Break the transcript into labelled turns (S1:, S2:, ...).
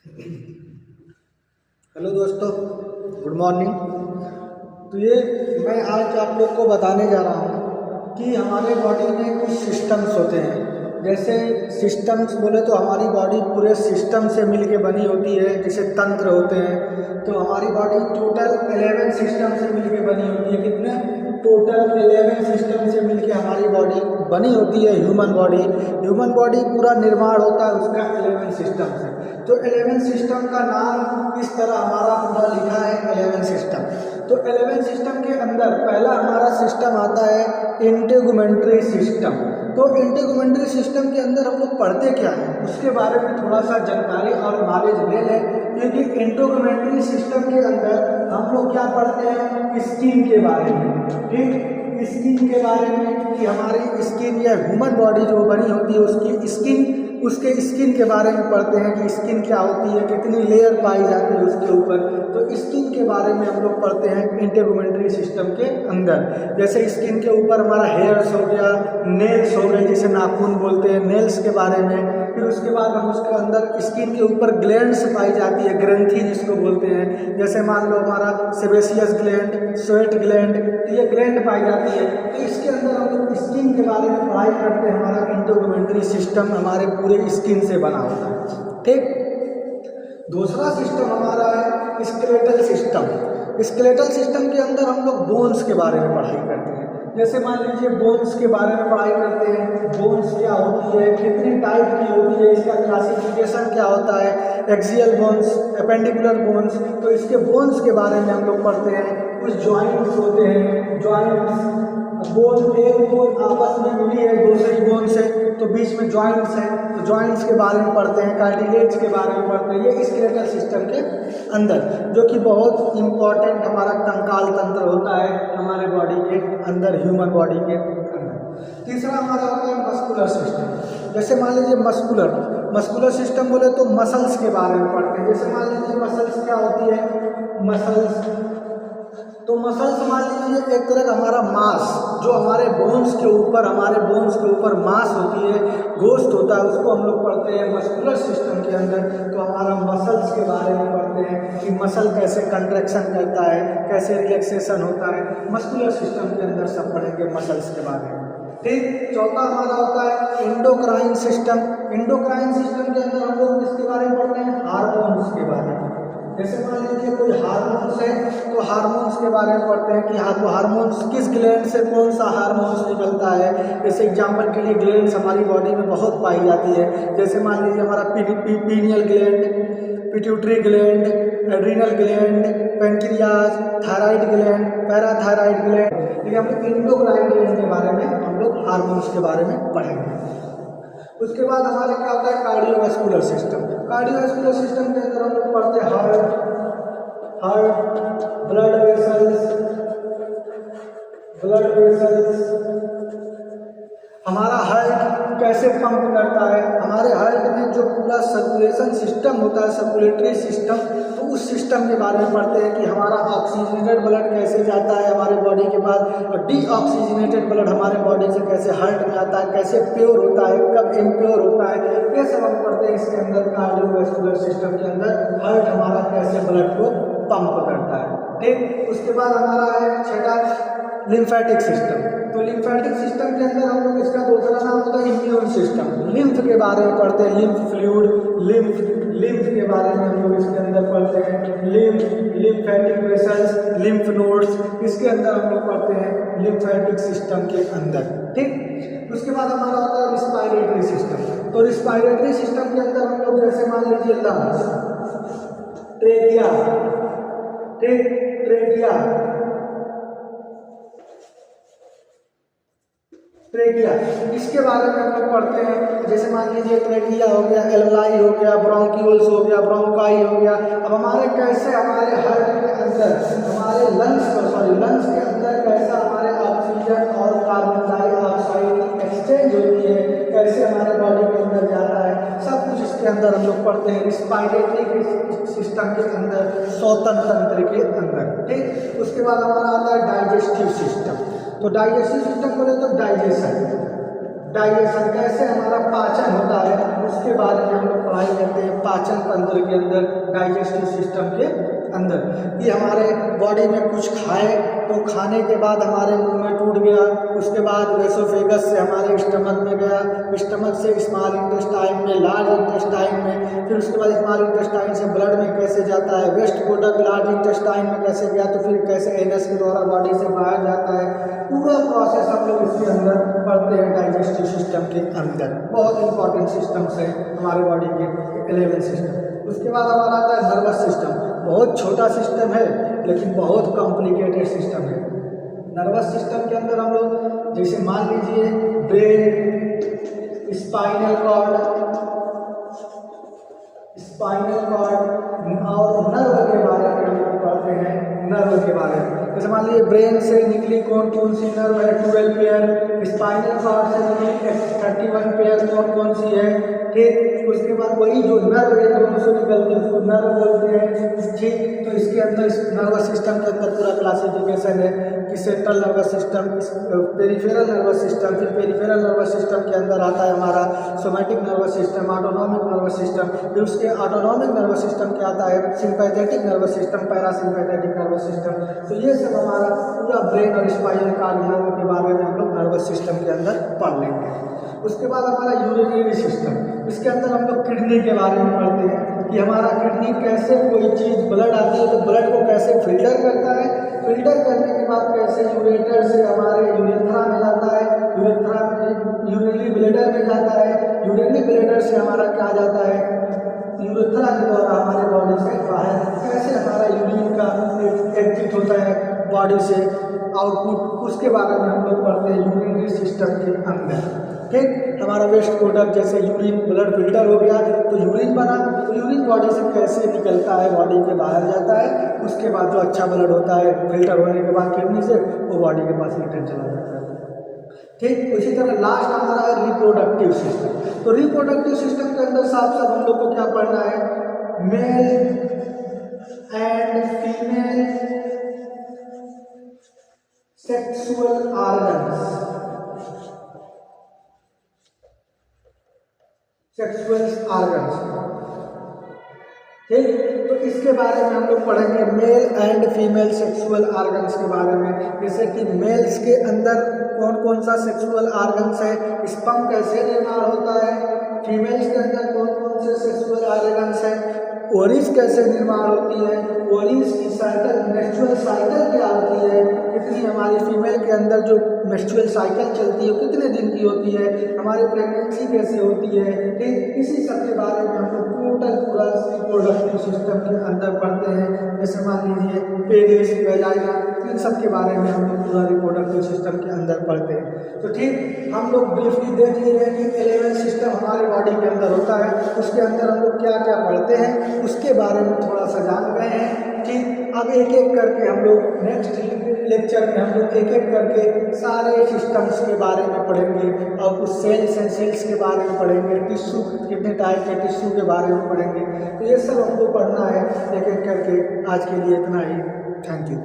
S1: Hello दोस्तों, good morning. तो ये मैं आज आप लोग को बताने जा रहा हूँ कि हमारे बॉडी में कुछ सिस्टम्स होते हैं। जैसे सिस्टम्स बोले तो हमारी बॉडी पूरे सिस्टम से मिलके बनी होती है, जैसे तंत्र होते हैं। तो हमारी बॉडी टोटल 11 सिस्टम से मिलके बनी होती है। कितने? टोटल 11 सिस्टम से मिलके हमारी बॉडी बनी होती है। ह्यूमन बॉडी पूरा निर्माण होता है उसका 11 सिस्टम से। तो 11 सिस्टम का नाम इस तरह हमारा पूरा लिखा है 11 सिस्टम। तो 11 सिस्टम के अंदर पहला हमारा सिस्टम आता है इंटेगुमेंट्री सिस्टम। तो इंटेगुमेंट्री सिस्टम के अंदर हम लोग पढ़ते क्या है उसके बारे में थोड़ा सा जानकारी और नॉलेज ले लें, क्योंकि इंटेगुमेंट्री सिस्टम के अंदर हम लोग क्या पढ़ते हैं, स्किन के बारे में। ठीक, स्किन के बारे में कि हमारी स्किन या ह्यूमन बॉडी जो बनी होती है उसके स्किन के बारे में पढ़ते हैं कि स्किन क्या होती है, कितनी लेयर पाई जाती है उसके ऊपर। तो स्किन के बारे में हम लोग पढ़ते हैं इंटेगुमेंट्री सिस्टम के अंदर। जैसे स्किन के ऊपर हमारा हेयर्स हो गया, नेल्स हो गए, जिसे नाखून बोलते हैं, नेल्स के बारे में। फिर उसके बाद हम उसके अंदर स्किन के ऊपर ग्लैंड्स पाई जाती है, ग्रंथि जिसको बोलते हैं। जैसे मान लो हमारा सेबेसियस ग्लैंड, स्वेट ग्लैंड, तो ये ग्लैंड पाई जाती है। तो इसके अंदर हम लोग स्किन के बारे में पढ़ाई करते हैं। हमारा इंटेगुमेंट्री सिस्टम हमारे पूरे स्किन से बना होता है। ठीक, दूसरा सिस्टम हमारा है स्केलेटल सिस्टम। स्केलेटल सिस्टम के अंदर हम लोग बोन्स के बारे में पढ़ाई करते हैं। जैसे मान लीजिए बोन्स के बारे में पढ़ाई करते हैं, बोन्स क्या होती है, कितनी टाइप की होती है, इसका क्लासिफिकेशन क्या होता है, एक्सियल बोन्स, एपेंडिकुलर बोन्स। तो इसके बोन्स के बारे में हम लोग पढ़ते हैं। कुछ जॉइंट्स होते हैं, जॉइंट्स, बोन, एक बोन आपस में मिली है दूसरी बोन से, तो बीच में जॉइंट्स हैं, तो जॉइंट्स के बारे में पढ़ते हैं, कार्टिलेज के बारे में पढ़ते हैं। ये स्केलेटल सिस्टम के अंदर, जो कि बहुत इम्पॉर्टेंट हमारा कंकाल तंत्र होता है हमारे बॉडी के अंदर, ह्यूमन बॉडी के अंदर। तीसरा हमारा होता है मस्कुलर सिस्टम। जैसे मान लीजिए मस्कुलर सिस्टम बोले तो मसल्स के बारे में पढ़ते हैं। जैसे मान लीजिए मसल्स क्या होती है, मसल्स, तो मसल्स मान लीजिए एक तरह का हमारा मांस, जो हमारे बोन्स के ऊपर मांस होती है, गोश्त होता है, उसको हम लोग पढ़ते हैं मस्कुलर सिस्टम के अंदर। तो हमारा मसल्स के बारे में पढ़ते हैं कि मसल कैसे कंट्रैक्शन करता है, कैसे रिलैक्सेशन होता है, मस्कुलर सिस्टम के अंदर सब पढ़ेंगे मसल्स के बारे में। ठीक, चौथा हमारा होता है एंडोक्राइन सिस्टम। एंडोक्राइन सिस्टम के अंदर हम लोग इसके बारे में पढ़ते हैं हार्मोन्स के बारे में। जैसे मान लीजिए कोई हार्मोन्स है तो हार्मोन्स के बारे में पढ़ते हैं कि हार्मोन्स किस ग्लैंड से कौन सा हार्मोन्स निकलता है। जैसे एग्जांपल के लिए ग्लैंड्स हमारी बॉडी में बहुत पाई जाती है। जैसे मान लीजिए हमारा pineal gland, pituitary gland, adrenal gland, pancreas, thyroid gland, parathyroid gland. लेकिन हम लोग एंडोक्राइन ग्लैंड के बारे में हम लोग हार्मोन्स के बारे में पढ़ेंगे। उसके बाद हमारे क्या होता है कार्डियोवास्कुलर सिस्टम। कार्डियोवास्कुलर सिस्टम के अंदर हम लोग पढ़ते हैं हार्ट, ब्लड वेसल्स, हमारा हार्ट कैसे पंप करता है, हमारे हार्ट में जो पूरा सर्कुलेशन सिस्टम होता है, सर्कुलेटरी सिस्टम, तो उस सिस्टम के बारे में पढ़ते हैं कि हमारा ऑक्सीजनेटेड ब्लड कैसे जाता है हमारे बॉडी के बाद, और डीऑक्सीजनेटेड ब्लड हमारे बॉडी से कैसे हार्ट में आता है, कैसे प्योर होता है, कब इम्प्योर होता है, ये सब हम पढ़ते हैं इसके अंदर। कार्डियोवास्कुलर सिस्टम के अंदर हार्ट हमारा कैसे ब्लड को पंप करता है। ठीक, उसके बाद हमारा है छठा लिम्फेटिक सिस्टम। तो लिम्फेटिक सिस्टम के अंदर हम लोग इसका दूसरा नाम होता है इम्यून सिस्टम। लिम्फ के बारे में पढ़ते हैं, लिम्फ फ्लूइड, लिम्फ के बारे में हम लोग इसके अंदर पढ़ते हैं। लिम्फेटिक वेसल्स, लिम्फ नोड्स, इसके अंदर हम लोग पढ़ते हैं लिम्फेटिक सिस्टम के अंदर। ठीक, उसके बाद हमारा होता है रिस्पायरेटरी सिस्टम। तो रिस्पायरेटरी सिस्टम के अंदर हम लोग जैसे मान लीजिए लंग्स, ट्रेकिया, इसके बारे में हम लोग पढ़ते हैं। जैसे मान लीजिए ट्रेकिया हो गया, एल्वलाई हो गया, ब्रोंक्यूल्स हो गया, ब्रोंकाई हो गया। अब हमारे कैसे हमारे हार्ट के अंदर, हमारे लंग्स के अंदर कैसा हमारे ऑक्सीजन और कार्बन डाइऑक्साइड एक्सचेंज होती है, कैसे हमारे बॉडी के अंदर जाता है, सब कुछ इसके अंदर हम लोग पढ़ते हैं रिस्पायरेटरी सिस्टम के अंदर, श्वसन तंत्र के अंदर। ठीक, उसके बाद हमारा आता है डाइजेस्टिव सिस्टम। तो डाइजेस्टिव सिस्टम बोले तो डाइजेशन, कैसे हमारा पाचन होता है, उसके बारे में हम लोग पढ़ाई करते हैं। पाचन तंत्र के अंदर, डाइजेस्टिव सिस्टम के अंदर, कि हमारे बॉडी में कुछ खाए तो खाने के बाद हमारे मुंह में टूट गया, उसके बाद वेसोफेगस से हमारे स्टमक में गया, स्टमक से स्मॉल इंटेस्टाइन में, लार्ज इंटेस्टाइन में, फिर उसके बाद स्मॉल इंटेस्टाइन से ब्लड में कैसे जाता है, वेस्ट प्रोडक्ट लार्ज इंटेस्टाइन में कैसे गया, तो फिर कैसे एनएस के द्वारा बॉडी से बाहर जाता है। पूरा प्रोसेस हम लोग इसके अंदर पढ़ते हैं डाइजेस्टिव सिस्टम के अंदर। बहुत इंपॉर्टेंट सिस्टम्स है हमारे बॉडी के 11 सिस्टम। उसके बाद हमारा आता है नर्वस सिस्टम। बहुत छोटा सिस्टम है लेकिन बहुत कॉम्प्लिकेटेड सिस्टम है। नर्वस सिस्टम के अंदर हम लोग जैसे मान लीजिए ब्रेन, स्पाइनल कॉर्ड और नर्व के बारे में हम लोग पढ़ते हैं। नर्व के बारे में जैसे मान लीजिए ब्रेन से निकली कौन सी नर्व है, 12 पेयर। स्पाइनल कॉर्ड से निकली 31 पेयर कौन सी है, ठीक। उसके बाद वही जो नर्व है दोनों से निकलती है उसको नर्व बोलते हैं, ठीक। तो इसके अंदर इस नर्वस सिस्टम के अंदर पूरा क्लासिफिकेशन है कि central nervous system, peripheral nervous system, फिर पेरिफेरल नर्वस सिस्टम के अंदर आता है हमारा somatic nervous system, autonomic nervous system, फिर उसके ऑटोनॉमिक नर्वस सिस्टम के आता है sympathetic nervous system, parasympathetic nervous system. तो ये सब हमारा पूरा ब्रेन और स्पाइनल कॉर्ड नर्व के बारे में हम लोग नर्वस सिस्टम के अंदर पढ़ लेंगे। उसके बाद हमारा यूरिनरी सिस्टम, इसके अंदर हम लोग किडनी के बारे में पढ़ते हैं कि हमारा किडनी कैसे कोई चीज़ ब्लड आती है तो ब्लड को कैसे फिल्टर करता है, फिल्टर करने के बाद कैसे यूरेटर से हमारे यूरेथ्रा में जाता है, यूरेथ्रा में यूरिनरी ब्लैडर में जाता है, यूरिनरी ब्लैडर से हमारा क्या जाता है, यूरेथ्रा के द्वारा हमारे बॉडी से बाहर कैसे हमारा यूरिन का एग्जिट होता है बॉडी से आउटपुट, उसके बारे में हम लोग पढ़ते हैं यूरिनरी सिस्टम के अंदर, ठीक। हमारा वेस्ट प्रोडक्ट जैसे यूरिन, ब्लड फिल्टर हो गया तो यूरिन बना, तो यूरिन बॉडी से कैसे निकलता है, बॉडी के बाहर जाता है। उसके बाद जो अच्छा ब्लड होता है फिल्टर होने के बाद किडनी से वो बॉडी के पास रिटर्न चला जाता है, ठीक। उसी तरह लास्ट हमारा है रिप्रोडक्टिव सिस्टम। तो रिप्रोडक्टिव सिस्टम के अंदर साफ साफ हम लोग को क्या पढ़ना है, male and female sexual organs, sexual organs, ठीक। तो इसके बारे में हम लोग पढ़ेंगे male and female sexual organs के बारे में। जैसे कि मेल्स के अंदर कौन कौन सा सेक्सुअल ऑर्गन्स है, स्पर्म कैसे निर्माण होता है, फीमेल्स के अंदर कौन कौन से सेक्सुअल ऑर्गन्स है, ओवरीज कैसे निर्माण होती है, ओवरीज की साइकिल, मेंस्ट्रुअल साइकिल क्या होती है, कितनी हमारी फीमेल के अंदर जो मेंस्ट्रुअल साइकिल चलती है कितने दिन की होती है, हमारी प्रेगनेंसी कैसे होती है, ठीक। इसी सब के बारे में हम लोग टोटल पूरा रिप्रोडक्टिव सिस्टम के अंदर पढ़ते हैं। जैसे मान लीजिए पेनिस, वेजाइना, इन सब के बारे में हम लोग पूरा रिप्रोडक्टिव सिस्टम के अंदर पढ़ते हैं। तो ठीक, हम लोग ब्रीफली देख लिए हैं कि 11 सिस्टम हमारे बॉडी के अंदर होता है, उसके अंदर हम लोग क्या क्या पढ़ते हैं उसके बारे में थोड़ा सा जान गए हैं, ठीक। अब एक एक करके हम लोग नेक्स्ट लेक्चर में हम लोग एक एक करके सारे सिस्टम्स के बारे में पढ़ेंगे और कुछ सेल्स एंड सेल्स के बारे में पढ़ेंगे, टिश्यू कितने टाइप के टिश्यू के बारे में पढ़ेंगे। तो ये सब हमको पढ़ना है एक एक करके। आज के लिए इतना ही, थैंक यू।